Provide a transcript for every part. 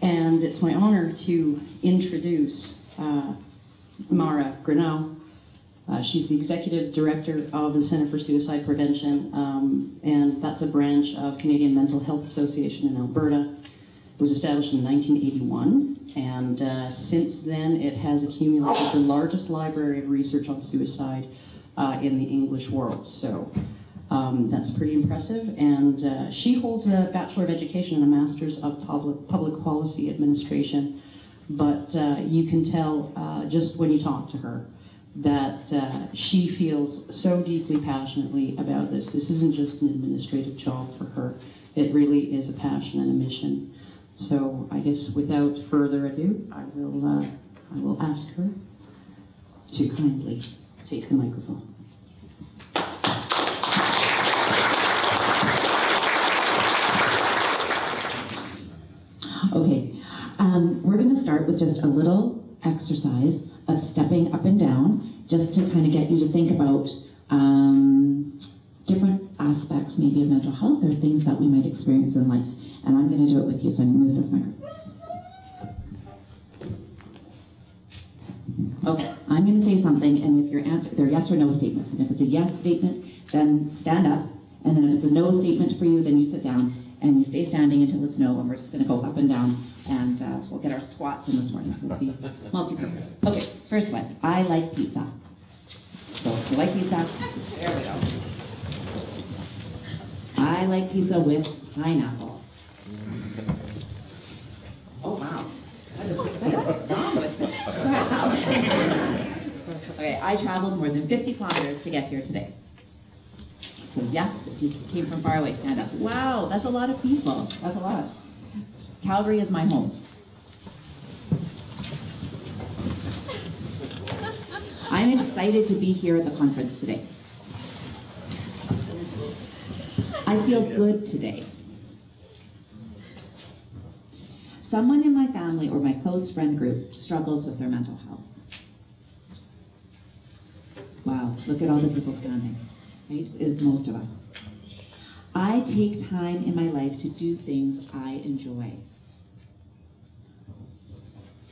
And it's my honor to introduce Mara Grunau. She's the Executive Director of the Center for Suicide Prevention, and that's a branch of Canadian Mental Health Association in Alberta. It was established in 1981, and since then it has accumulated the largest library of research on suicide in the English world. So that's pretty impressive, and she holds a Bachelor of Education and a Master's of Public Policy Administration, but you can tell just when you talk to her that she feels so deeply passionately about this. This isn't just an administrative job for her. It really is a passion and a mission. So I guess without further ado, I will ask her to kindly take the microphone. Okay, we're going to start with just a little exercise of stepping up and down, just to kind of get you to think about different aspects maybe of mental health or things that we might experience in life. And I'm going to do it with you, so I'm going to move this microphone. Okay, I'm going to say something, and if your answer, they're yes or no statements, and if it's a yes statement, then stand up, and then if it's a no statement for you, then you sit down, and you stay standing until it's no, and we're just going to go up and down, and we'll get our squats in this morning, so it'll be multi-purpose. Okay, first one, I like pizza. So if you like pizza, there we go. I like pizza with pineapple. Oh wow, what is wrong with me? Okay, I traveled more than 50 kilometers to get here today. So yes, if you came from far away, stand up. Wow, that's a lot of people. That's a lot. Calgary is my home. I'm excited to be here at the conference today. I feel good today. Someone in my family or my close friend group struggles with their mental health. Wow, look at all the people standing, right? It's most of us. I take time in my life to do things I enjoy.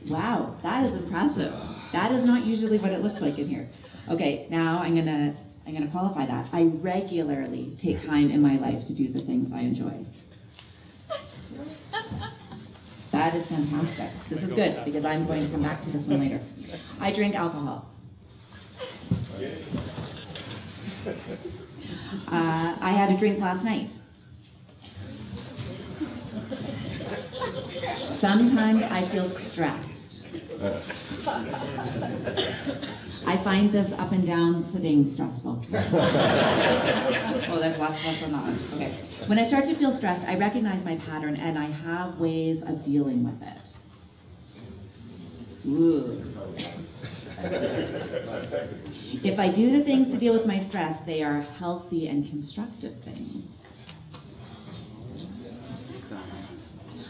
Wow, that is impressive. That is not usually what it looks like in here. Okay, now I'm gonna qualify that. I regularly take time in my life to do the things I enjoy. That is fantastic. This is good, because I'm going to come back to this one later. I drink alcohol. I had a drink last night. Sometimes I feel stressed. I find this up and down sitting stressful. Oh, there's lots of us on that one. Okay. When I start to feel stressed, I recognize my pattern and I have ways of dealing with it. Ooh. If I do the things to deal with my stress, they are healthy and constructive things.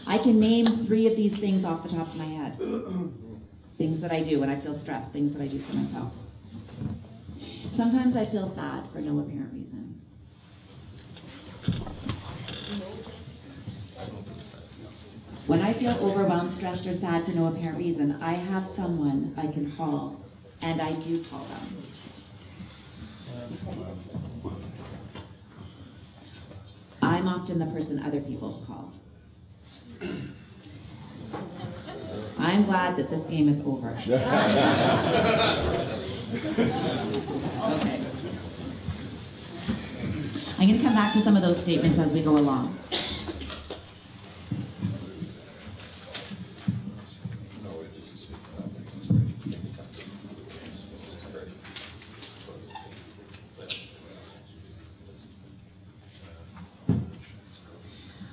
I can name 3 of these things off the top of my head. Things that I do when I feel stressed, things that I do for myself. Sometimes I feel sad for no apparent reason. When I feel overwhelmed, stressed, or sad for no apparent reason, I have someone I can call, and I do call them. I'm often the person other people call. I'm glad that this game is over. Okay. I'm going to come back to some of those statements as we go along.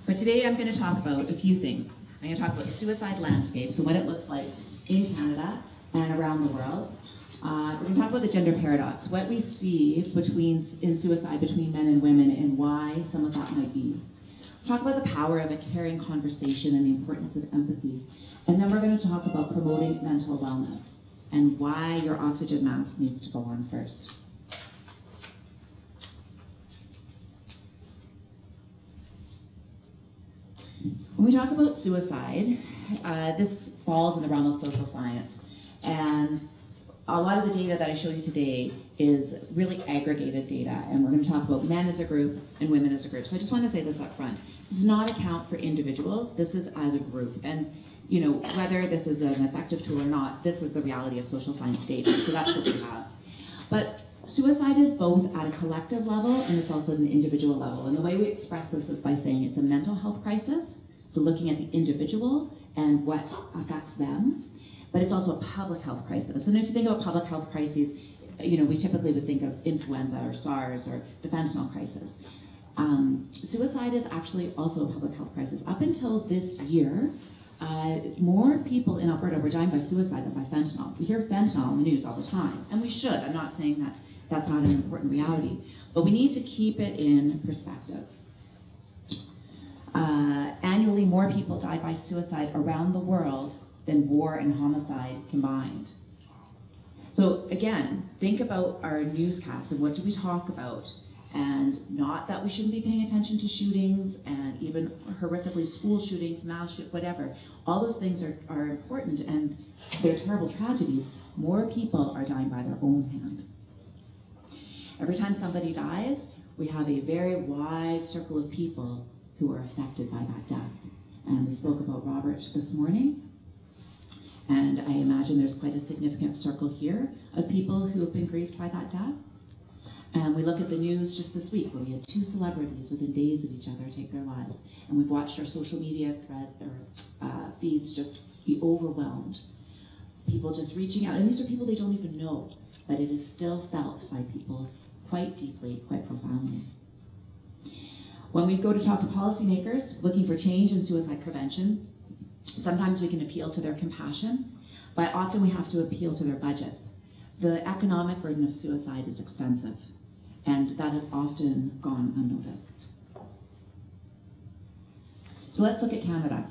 But today I'm going to talk about a few things. I'm going to talk about the suicide landscape, so what it looks like in Canada and around the world. We're going to talk about the gender paradox, what we see in suicide between men and women and why some of that might be. We'll talk about the power of a caring conversation and the importance of empathy. And then we're going to talk about promoting mental wellness and why your oxygen mask needs to go on first. When we talk about suicide, this falls in the realm of social science. And a lot of the data that I showed you today is really aggregated data, and we're going to talk about men as a group and women as a group. So I just want to say this up front. This does not account for individuals. This is as a group. And you know, whether this is an effective tool or not, this is the reality of social science data. So that's what we have. But suicide is both at a collective level and it's also at an individual level. And the way we express this is by saying it's a mental health crisis, so looking at the individual and what affects them. But it's also a public health crisis. And if you think about public health crises, you know, we typically would think of influenza or SARS or the fentanyl crisis. Suicide is actually also a public health crisis. Up until this year, more people in Alberta were dying by suicide than by fentanyl. We hear fentanyl in the news all the time, and we should. I'm not saying that that's not an important reality, but we need to keep it in perspective. Annually, more people die by suicide around the world than war and homicide combined. So again, think about our newscasts and what do we talk about, and not that we shouldn't be paying attention to shootings and even horrifically school shootings, mass shootings, whatever. All those things are important and they're terrible tragedies. More people are dying by their own hand. Every time somebody dies, we have a very wide circle of people who are affected by that death. And we spoke about Robert this morning. And I imagine there's quite a significant circle here of people who have been grieved by that death. And we look at the news just this week where we had 2 celebrities within days of each other take their lives. And we've watched our social media feeds just be overwhelmed. People just reaching out. And these are people they don't even know, but it is still felt by people quite deeply, quite profoundly. When we go to talk to policymakers looking for change in suicide prevention, sometimes we can appeal to their compassion, but often we have to appeal to their budgets. The economic burden of suicide is extensive, and that has often gone unnoticed. So let's look at Canada.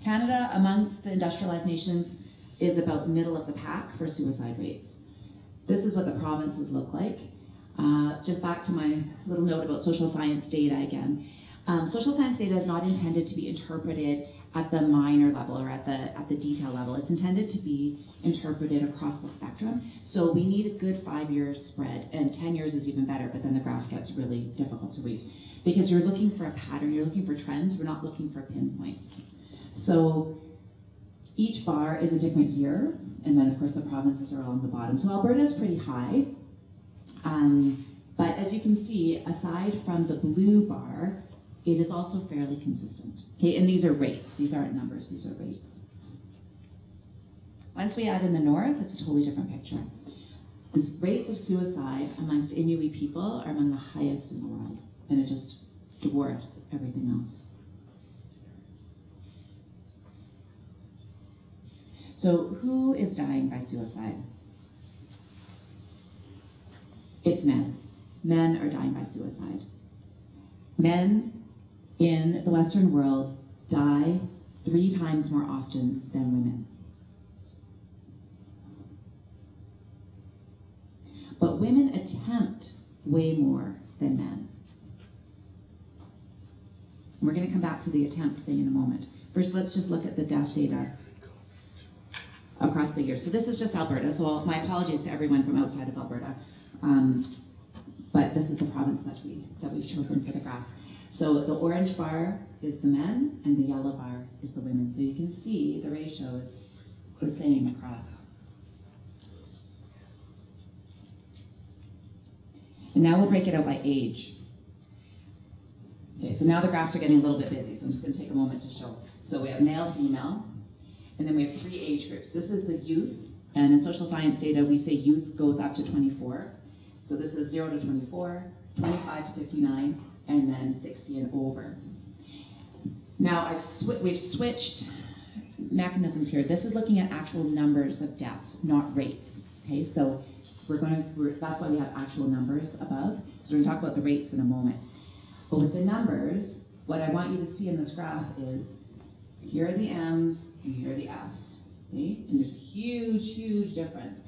Canada, amongst the industrialized nations, is about middle of the pack for suicide rates. This is what the provinces look like. Just back to my little note about social science data again. Social science data is not intended to be interpreted at the minor level or at the detail level. It's intended to be interpreted across the spectrum. So we need a good 5-year spread, and 10 years is even better, but then the graph gets really difficult to read. Because you're looking for a pattern, you're looking for trends, we're not looking for pinpoints. So each bar is a different year, and then of course the provinces are along the bottom. So Alberta is pretty high, but as you can see, aside from the blue bar, it is also fairly consistent. Okay, and these are rates. These aren't numbers, these are rates. Once we add in the north, it's a totally different picture. The rates of suicide amongst Inuit people are among the highest in the world, and it just dwarfs everything else. So who is dying by suicide? It's men. Men are dying by suicide. Men in the Western world die 3 times more often than women. But women attempt way more than men. And we're going to come back to the attempt thing in a moment. First, let's just look at the death data across the year. So this is just Alberta, so my apologies to everyone from outside of Alberta. But this is the province that we've chosen for the graph. So the orange bar is the men, and the yellow bar is the women. So you can see the ratio is the same across. And now we'll break it out by age. Okay, so now the graphs are getting a little bit busy, so I'm just going to take a moment to show. So we have male, female, and then we have 3 age groups. This is the youth, and in social science data, we say youth goes up to 24. So this is 0 to 24, 25 to 59, and then 60 and over. Now we've switched mechanisms here. This is looking at actual numbers of deaths, not rates. Okay, so that's why we have actual numbers above. So we're going to talk about the rates in a moment. But with the numbers, what I want you to see in this graph is here are the M's and here are the F's. Okay, and there's a huge, huge difference.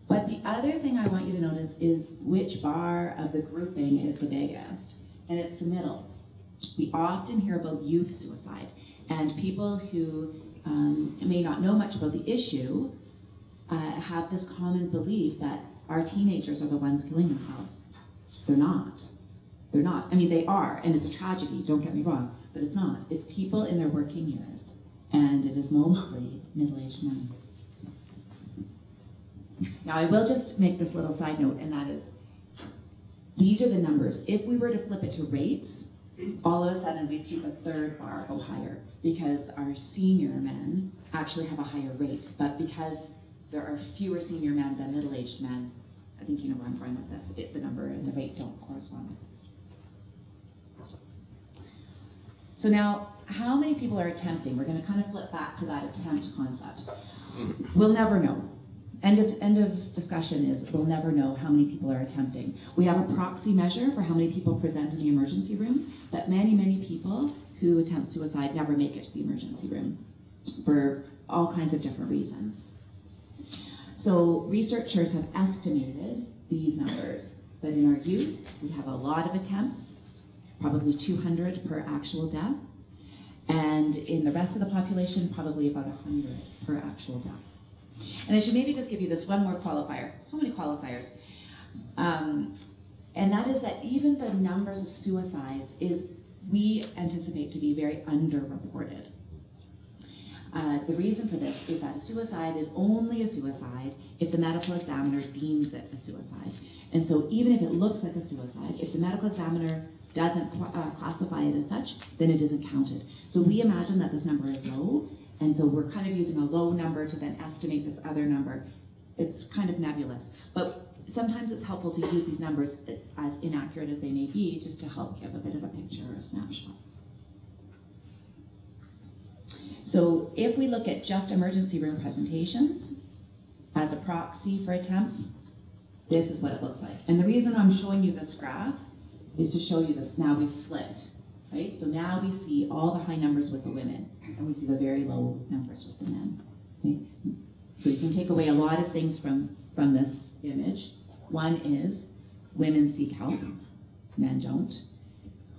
But the other thing I want you to notice is which bar of the grouping is the biggest, and it's the middle. We often hear about youth suicide and people who may not know much about the issue have this common belief that our teenagers are the ones killing themselves. They're not. They're not. I mean, they are, and it's a tragedy, don't get me wrong, but it's not. It's people in their working years, and it is mostly middle-aged men. Now, I will just make this little side note, and that is, these are the numbers. If we were to flip it to rates, all of a sudden we'd see the third bar go higher, because our senior men actually have a higher rate, but because there are fewer senior men than middle-aged men, I think you know where I'm going with this, the number and the rate don't correspond. So now, how many people are attempting? We're going to kind of flip back to that attempt concept. We'll never know. End of discussion is we'll never know how many people are attempting. We have a proxy measure for how many people present in the emergency room, but many, many people who attempt suicide never make it to the emergency room for all kinds of different reasons. So researchers have estimated these numbers, that in our youth, we have a lot of attempts, probably 200 per actual death, and in the rest of the population, probably about 100 per actual death. And I should maybe just give you this one more qualifier, so many qualifiers, and that is that even the numbers of suicides we anticipate to be very underreported. The reason for this is that a suicide is only a suicide if the medical examiner deems it a suicide. And so even if it looks like a suicide, if the medical examiner doesn't classify it as such, then it isn't counted. So we imagine that this number is low, and so we're kind of using a low number to then estimate this other number. It's kind of nebulous, but sometimes it's helpful to use these numbers, as inaccurate as they may be, just to help give a bit of a picture or a snapshot. So if we look at just emergency room presentations as a proxy for attempts, this is what it looks like. And the reason I'm showing you this graph is to show you that now we've flipped, right? So now we see all the high numbers with the women, and we see the very low numbers with the men. Okay? So you can take away a lot of things from this image. One is women seek help, men don't.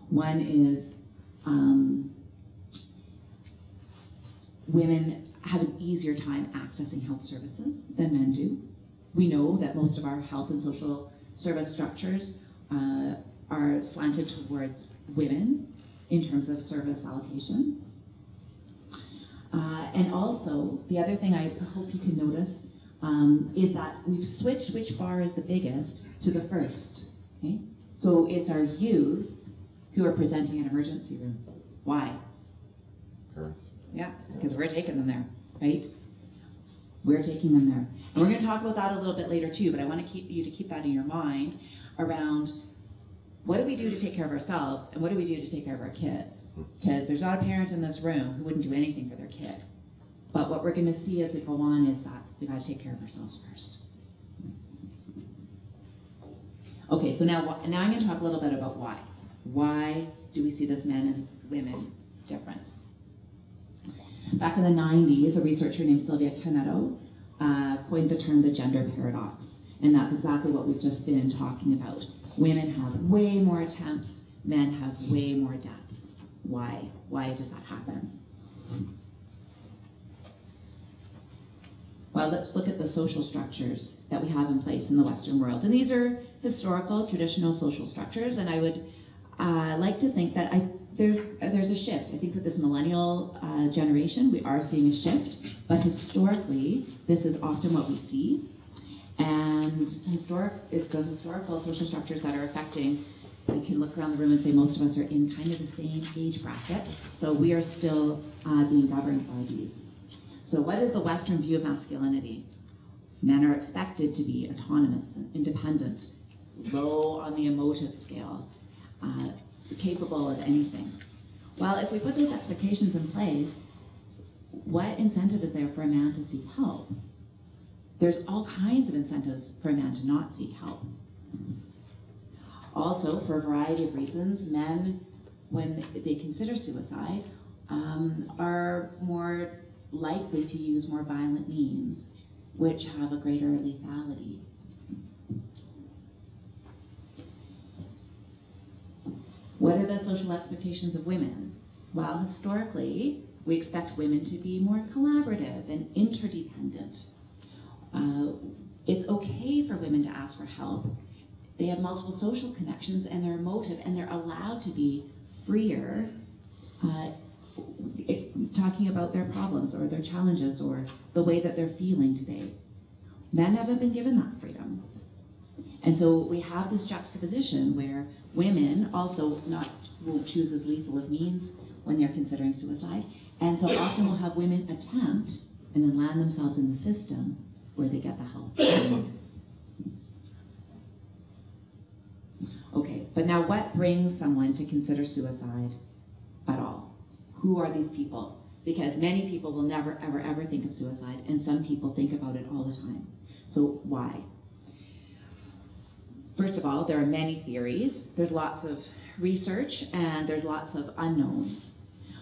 One is women have an easier time accessing health services than men do. We know that most of our health and social service structures are slanted towards women in terms of service allocation. And also, the other thing I hope you can notice is that we've switched which bar is the biggest to the first. Okay? So it's our youth who are presenting in emergency room. Why? Parents. Yeah, because we're taking them there, right? We're taking them there. And we're going to talk about that a little bit later too, but I want to keep that in your mind around what do we do to take care of ourselves and what do we do to take care of our kids? Because there's not a parent in this room who wouldn't do anything for their kid. But what we're going to see as we go on is that we got to take care of ourselves first. Okay, so now I'm going to talk a little bit about why. Why do we see this men and women difference? Back in the 90s, a researcher named Sylvia Keynote coined the term the gender paradox. And that's exactly what we've just been talking about. Women have way more attempts, men have way more deaths. Why? Why does that happen? Well, let's look at the social structures that we have in place in the Western world. And these are historical, traditional social structures, and I would like to think that there's a shift. I think with this millennial generation, we are seeing a shift, but historically, this is often what we see. And it's the historical social structures that are affecting. We can look around the room and say most of us are in kind of the same age bracket, so we are still being governed by these. So what is the Western view of masculinity? Men are expected to be autonomous and independent, low on the emotive scale, capable of anything. Well, if we put those expectations in place, what incentive is there for a man to seek help? There's all kinds of incentives for a man to not seek help. Also, for a variety of reasons, men, when they consider suicide, are more likely to use more violent means, which have a greater lethality. What are the social expectations of women? Well, historically, We expect women to be more collaborative and interdependent. It's okay for women to ask for help. They have multiple social connections and they're emotive and they're allowed to be freer talking about their problems or their challenges or the way that they're feeling today. Men haven't been given that freedom. And so we have this juxtaposition where women also won't choose as lethal of means when they're considering suicide. And so often we'll have women attempt and then land themselves in the system where they get the help they need. Okay, but now what brings someone to consider suicide at all? Who are these people? Because many people will never, ever, ever think of suicide, and some people think about it all the time. So why? First of all, there are many theories. There's lots of research, and there's lots of unknowns.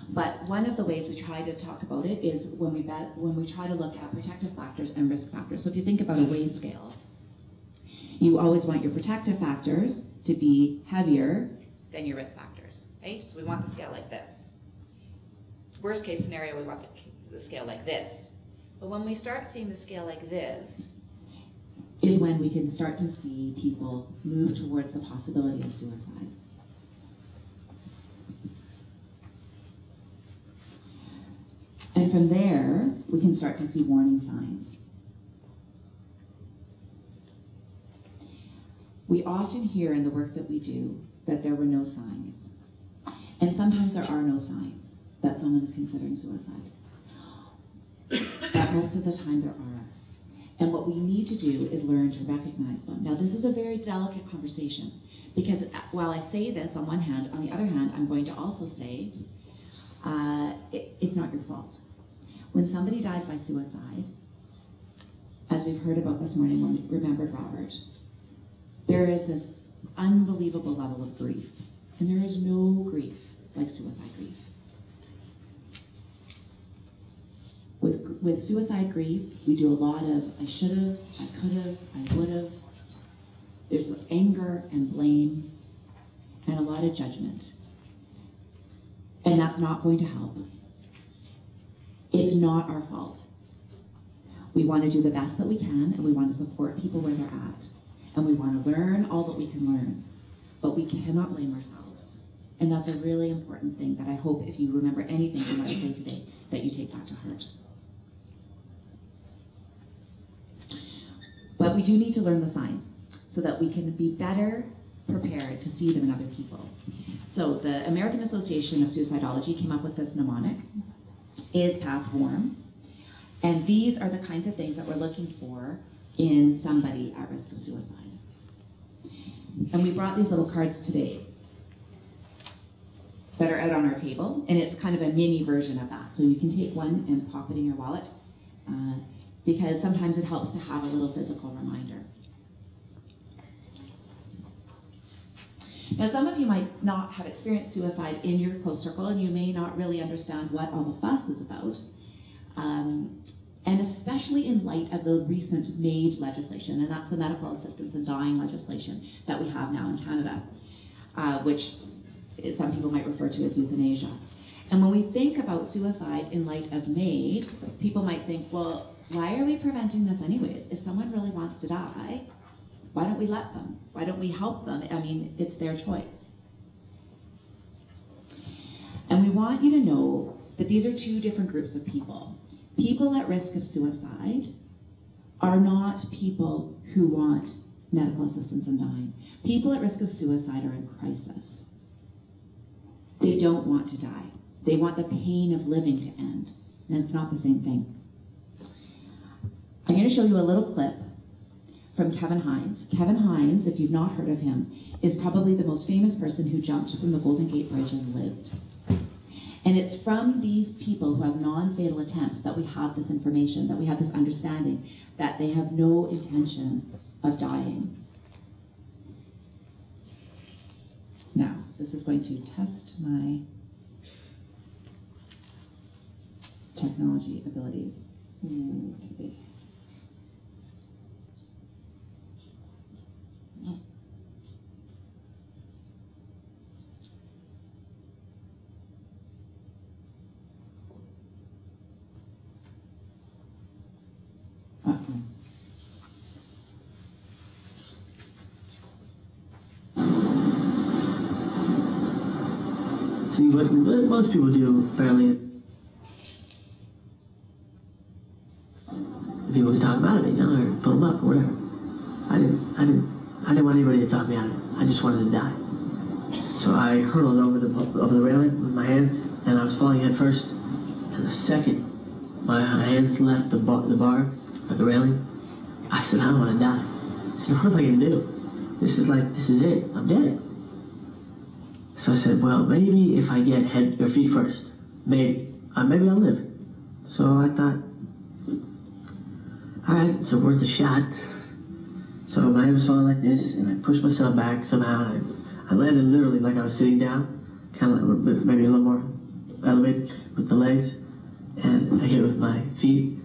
But one of the ways we try to talk about it is when we try to look at protective factors and risk factors. So if you think about a weight scale, you always want your protective factors to be heavier than your risk factors, right? So we want the scale like this. Worst case scenario, we want the scale like this. But when we start seeing the scale like this, is when we can start to see people move towards the possibility of suicide. And from there, we can start to see warning signs. We often hear in the work that we do that there were no signs. And sometimes there are no signs that someone is considering suicide. But most of the time there are. And what we need to do is learn to recognize them. Now, this is a very delicate conversation because while I say this on one hand, on the other hand, I'm going to also say it's not your fault. When somebody dies by suicide, as we've heard about this morning when we remembered Robert, there is this unbelievable level of grief. And there is no grief like suicide grief. With suicide grief, we do a lot of I should have, I could have, I would have. There's anger and blame and a lot of judgment. And that's not going to help. It's not our fault. We want to do the best that we can, and we want to support people where they're at. And we want to learn all that we can learn. But we cannot blame ourselves. And that's a really important thing that I hope if you remember anything from what I say today, that you take back to heart. But we do need to learn the signs so that we can be better prepared to see them in other people. So the American Association of Suicidology came up with this mnemonic, is path warm. And these are the kinds of things that we're looking for in somebody at risk of suicide. And we brought these little cards today that are out on our table, and it's kind of a mini version of that. So you can take one and pop it in your wallet, because sometimes it helps to have a little physical reminder. Now, some of you might not have experienced suicide in your close circle, and you may not really understand what all the fuss is about. And especially in light of the recent MAID legislation, and that's the medical assistance in dying legislation that we have now in Canada, which some people might refer to as euthanasia. And when we think about suicide in light of MAID, people might think, well, why are we preventing this anyways? If someone really wants to die, why don't we let them? Why don't we help them? I mean, it's their choice. And we want you to know that these are two different groups of people. People at risk of suicide are not people who want medical assistance in dying. People at risk of suicide are in crisis. They don't want to die. They want the pain of living to end. And it's not the same thing. I'm going to show you a little clip from Kevin Hines. Kevin Hines, if you've not heard of him, is probably the most famous person who jumped from the Golden Gate Bridge and lived. And it's from these people who have non-fatal attempts that we have this information, that we have this understanding that they have no intention of dying. Now, this is going to test my technology abilities. Okay. homes. See, what most people do, apparently, people can talk about it, or pull them up, or whatever. I didn't want anybody to talk me out of it. I just wanted to die. So I hurtled over the railing with my hands, and I was falling head first. And the second my hands left the bar at the railing, I said, I don't want to die. I said, what am I going to do? This is it. I'm dead. So I said, well, maybe if I get head or feet first, maybe I'll live. So I thought, all right, it's worth a shot. So my head was falling like this, and I pushed myself back somehow. And I landed literally like I was sitting down, kind of like maybe a little more elevated with the legs, and I hit with my feet.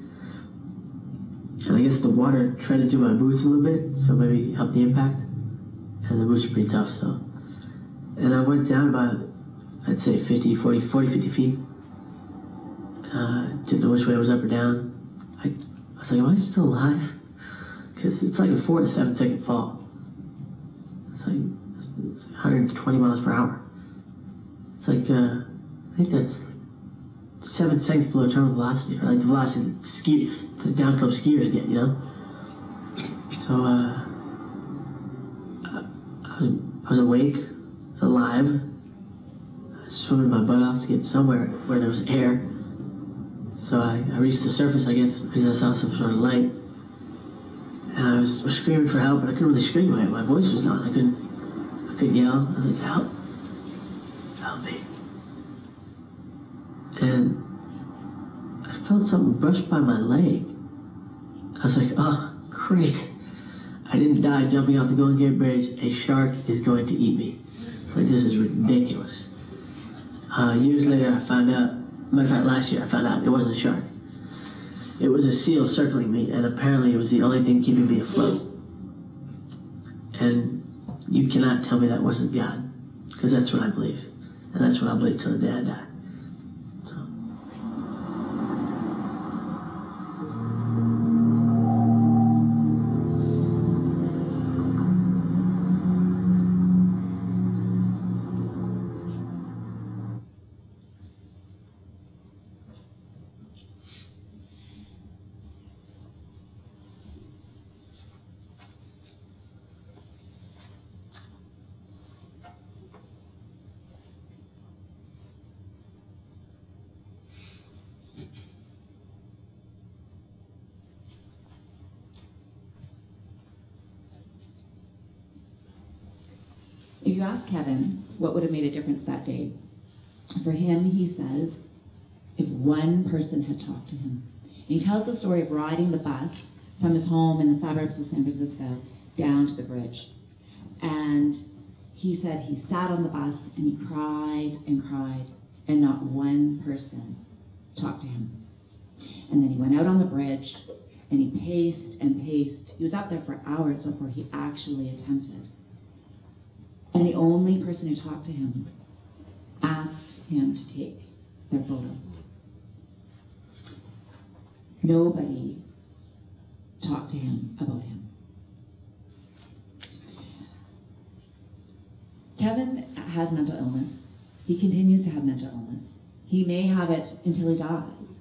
And I guess the water treaded through my boots a little bit, so maybe helped the impact. And the boots are pretty tough, so. And I went down about, I'd say 50 feet. Didn't know which way I was up or down. I was like, am I still alive? Because it's like a 4 to 7 second fall. It's 120 miles per hour. It's like, I think that's 7 seconds below terminal velocity, or like the velocity that the downslope skiers get, you know? So, I was awake, I was alive. I was swimming my butt off to get somewhere where there was air. So I reached the surface, I guess, because I saw some sort of light. And I was screaming for help, but I couldn't really scream. My voice was gone. I couldn't yell. I was like, help me. And I felt something brush by my leg. I was like, oh, great. I didn't die jumping off the Golden Gate Bridge. A shark is going to eat me. Like, this is ridiculous. Years later, I found out, matter of fact, last year, I found out it wasn't a shark. It was a seal circling me, and apparently it was the only thing keeping me afloat. And you cannot tell me that wasn't God, because that's what I believe. And that's what I'll believe till the day I die. So. If you ask Kevin what would have made a difference that day, for him, he says, if one person had talked to him. And he tells the story of riding the bus from his home in the suburbs of San Francisco down to the bridge. And he said he sat on the bus and he cried, and not one person talked to him. And then he went out on the bridge and he paced and paced. He was out there for hours before he actually attempted. And the only person who talked to him asked him to take their photo. Nobody talked to him about him. Kevin has mental illness. He continues to have mental illness. He may have it until he dies.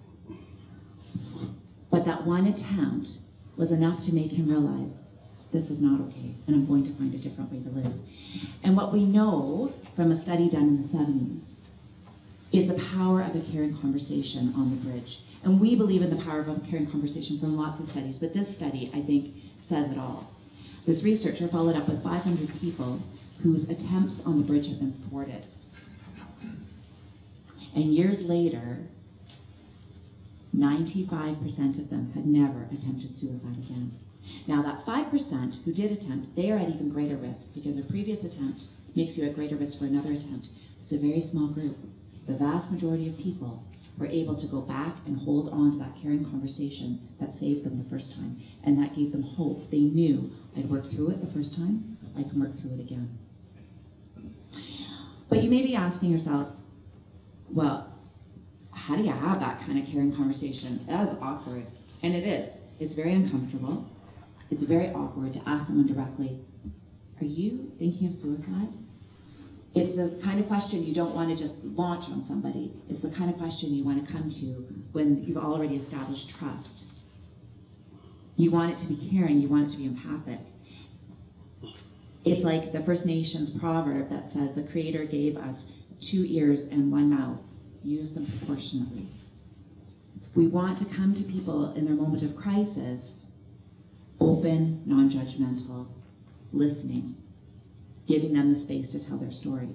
But that one attempt was enough to make him realize, this is not okay, and I'm going to find a different way to live. And what we know from a study done in the 70s is the power of a caring conversation on the bridge. And we believe in the power of a caring conversation from lots of studies, but this study, I think, says it all. This researcher followed up with 500 people whose attempts on the bridge have been thwarted. And years later, 95% of them had never attempted suicide again. Now that 5% who did attempt, they are at even greater risk because a previous attempt makes you at greater risk for another attempt. It's a very small group. The vast majority of people were able to go back and hold on to that caring conversation that saved them the first time, and that gave them hope. They knew, I'd worked through it the first time, I can work through it again. But you may be asking yourself, well, how do you have that kind of caring conversation? That is awkward. And it is. It's very uncomfortable. It's very awkward to ask someone directly, are you thinking of suicide? It's the kind of question you don't want to just launch on somebody. It's the kind of question you want to come to when you've already established trust. You want it to be caring, you want it to be empathic. It's like the First Nations proverb that says, the Creator gave us 2 ears and 1 mouth. Use them proportionately. We want to come to people in their moment of crisis, open, non-judgmental, listening, giving them the space to tell their story.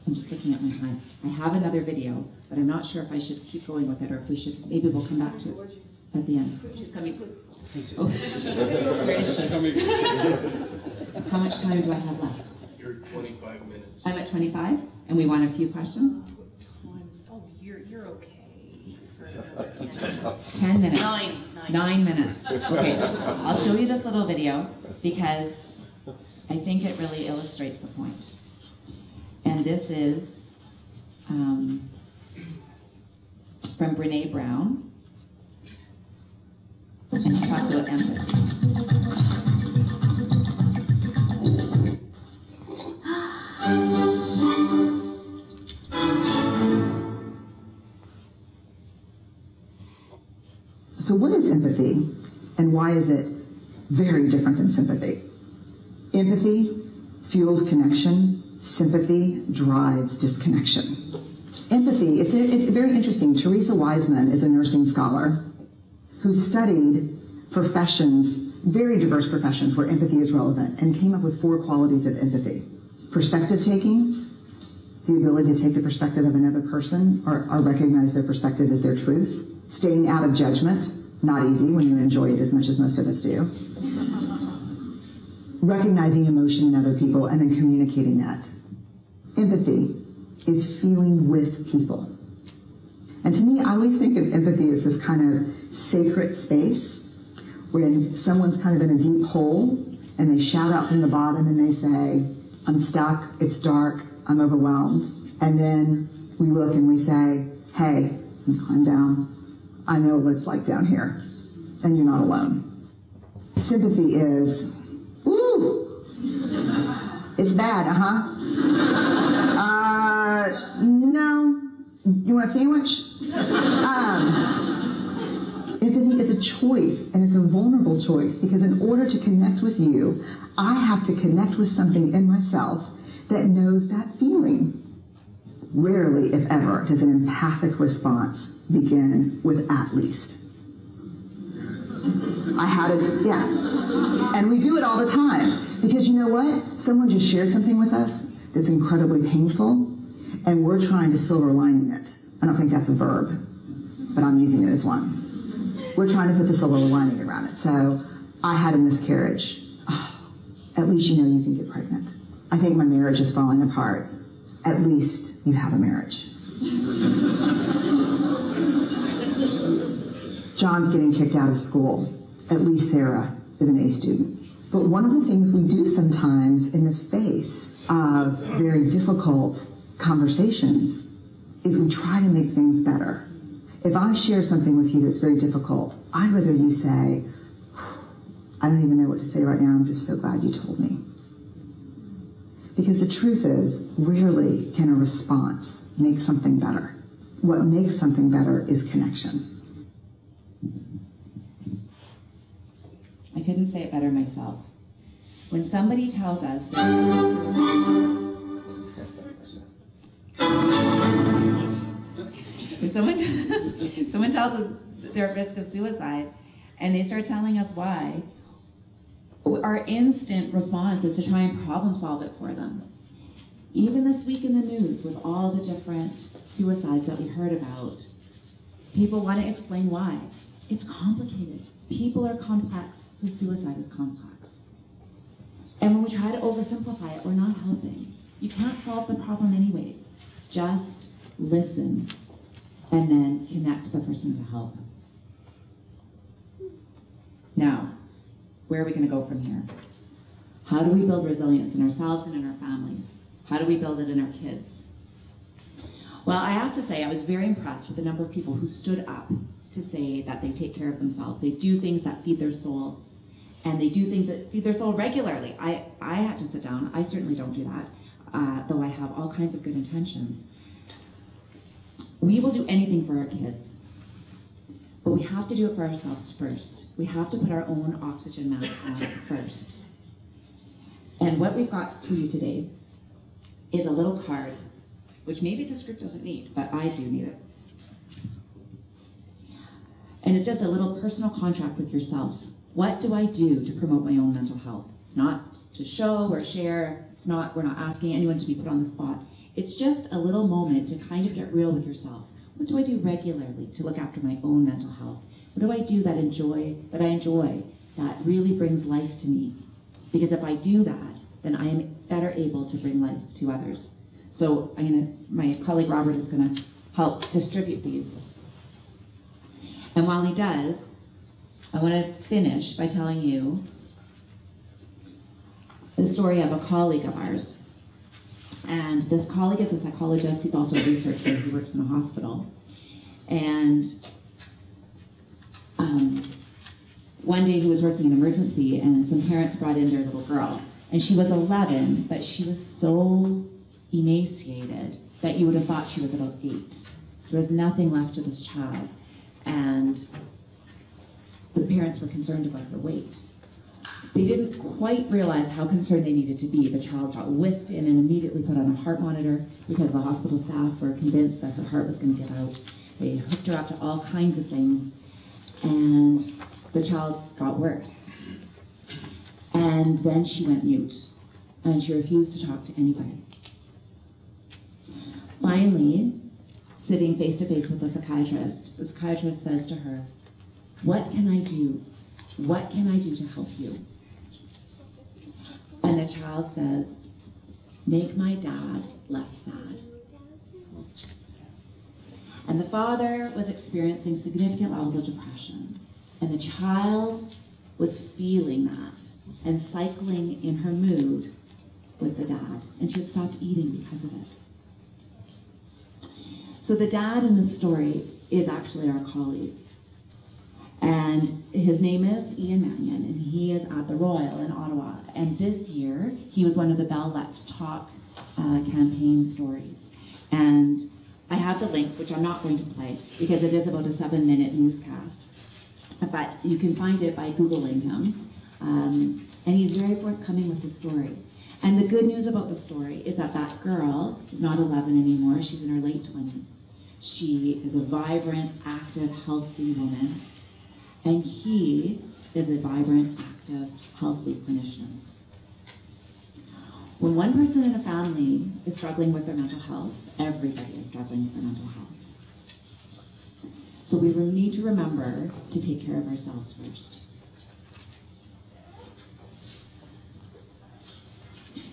I'm just looking at my time. I have another video, but I'm not sure if I should keep going with it or if we should, maybe we'll come back to it at the end. She's coming. Oh, where is she? How much time do I have left? You're 25 minutes. I'm at 25, and we want a few questions? Oh, you're okay for another 10 minutes. 10 minutes. 9 minutes. Okay, I'll show you this little video because I think it really illustrates the point. And this is from Brene Brown, and she talks about empathy. So what is empathy, and why is it very different than sympathy? Empathy fuels connection. Sympathy drives disconnection. Empathy, it's very interesting. Teresa Wiseman is a nursing scholar who studied professions, very diverse professions where empathy is relevant, and came up with 4 qualities of empathy. Perspective taking, the ability to take the perspective of another person or recognize their perspective as their truth. Staying out of judgment, not easy when you enjoy it as much as most of us do. Recognizing emotion in other people and then communicating that. Empathy is feeling with people. And to me, I always think of empathy as this kind of sacred space when someone's kind of in a deep hole and they shout out from the bottom and they say, I'm stuck, it's dark, I'm overwhelmed. And then we look and we say, hey, climb down. I know what it's like down here, and you're not alone. Sympathy is, ooh, it's bad, no, you want a sandwich? Empathy is a choice, and it's a vulnerable choice, because in order to connect with you, I have to connect with something in myself that knows that feeling. Rarely, if ever, does an empathic response begin with at least. I had it, yeah. And we do it all the time. Because you know what? Someone just shared something with us that's incredibly painful, and we're trying to silver lining it. I don't think that's a verb, but I'm using it as one. We're trying to put the silver lining around it. So, I had a miscarriage. Oh, at least you know you can get pregnant. I think my marriage is falling apart. At least you have a marriage. John's getting kicked out of school. At least Sarah is an A student. But one of the things we do sometimes in the face of very difficult conversations is we try to make things better. If I share something with you that's very difficult, I'd rather you say, I don't even know what to say right now, I'm just so glad you told me. Because the truth is, rarely can a response make something better. What makes something better is connection. I couldn't say it better myself. When somebody tells us they're at risk of suicide, if someone tells us they're at risk of suicide, and they start telling us why, our instant response is to try and problem solve it for them. Even this week in the news, with all the different suicides that we heard about, people want to explain why. It's complicated. People are complex, so suicide is complex. And when we try to oversimplify it, we're not helping. You can't solve the problem anyways. Just listen and then connect the person to help. Now, where are we going to go from here? How do we build resilience in ourselves and in our families? How do we build it in our kids? Well, I have to say, I was very impressed with the number of people who stood up to say that they take care of themselves. They do things that feed their soul, and they do things that feed their soul regularly. I had to sit down. I certainly don't do that, though I have all kinds of good intentions. We will do anything for our kids, but we have to do it for ourselves first. We have to put our own oxygen mask on first. And what we've got for you today is a little card, which maybe this group doesn't need, but I do need it. And it's just a little personal contract with yourself. What do I do to promote my own mental health? It's not to show or share. We're not asking anyone to be put on the spot. It's just a little moment to kind of get real with yourself. What do I do regularly to look after my own mental health? What do I do that I enjoy, that really brings life to me? Because if I do that, then I am better able to bring life to others. So my colleague Robert is gonna help distribute these. And while he does, I wanna finish by telling you the story of a colleague of ours. And this colleague is a psychologist, he's also a researcher, he works in a hospital. And one day he was working in emergency and some parents brought in their little girl. And she was 11, but she was so emaciated that you would have thought she was about 8. There was nothing left of this child. And the parents were concerned about her weight. They didn't quite realize how concerned they needed to be. The child got whisked in and immediately put on a heart monitor because the hospital staff were convinced that her heart was going to give out. They hooked her up to all kinds of things, and the child got worse. And then she went mute, and she refused to talk to anybody. Finally, sitting face to face with the psychiatrist says to her, "What can I do? What can I do to help you?" And the child says, "Make my dad less sad." And the father was experiencing significant levels of depression. And the child was feeling that and cycling in her mood with the dad. And she had stopped eating because of it. So the dad in this story is actually our colleague. And his name is Ian Mannion, and he is at the Royal in Ottawa. And this year, he was one of the Bell Let's Talk campaign stories. And I have the link, which I'm not going to play, because it is about a 7-minute newscast. But you can find it by Googling him. And he's very forthcoming with the story. And the good news about the story is that that girl is not 11 anymore. She's in her late 20s. She is a vibrant, active, healthy woman. And he is a vibrant, active, healthy clinician. When one person in a family is struggling with their mental health, everybody is struggling with their mental health. So we need to remember to take care of ourselves first.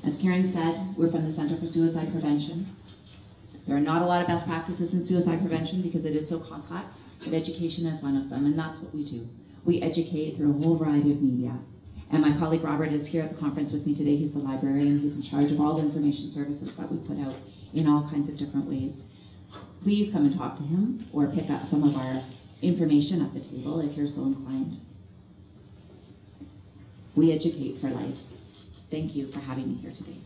As Karen said, we're from the Center for Suicide Prevention. There are not a lot of best practices in suicide prevention because it is so complex, but education is one of them, and that's what we do. We educate through a whole variety of media. And my colleague Robert is here at the conference with me today. He's the librarian. He's in charge of all the information services that we put out in all kinds of different ways. Please come and talk to him or pick up some of our information at the table if you're so inclined. We educate for life. Thank you for having me here today.